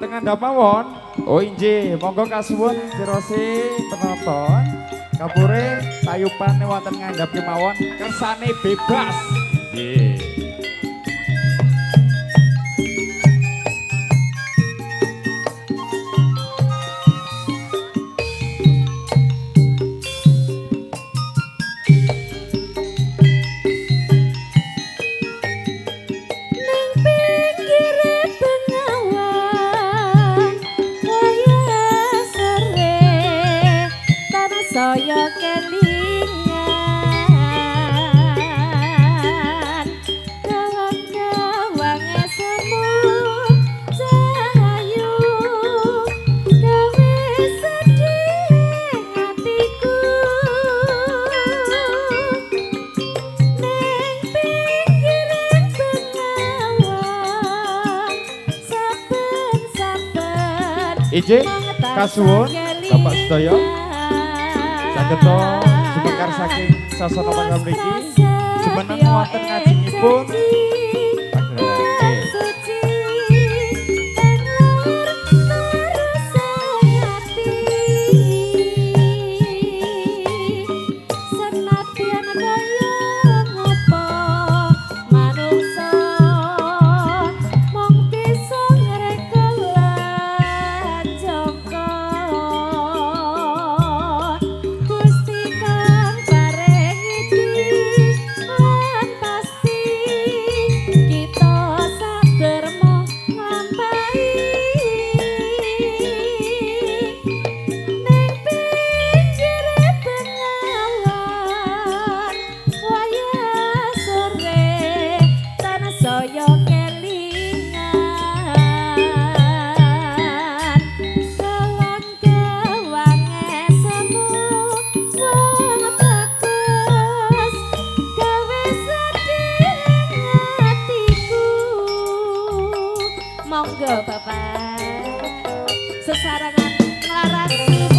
tengandhap mawon. Oh inggih, monggo kasuwun Cirose penonton. Kapure tayupane wonten ngandhap kemawon kersane bebas. Nggih. Saya kelingan gawang-gawange semu cahayu gawe sedih hatiku ning pinggiring bengawan saben-saben Ije kasuwun Bapak sedaya sageta sumekar saking sasana panggal mriki jumeneng wonten ngajengipun saya kelingan gawang-gawange semu wong bagus gawe sedih hatiku monggo Bapak sesarengan nglaras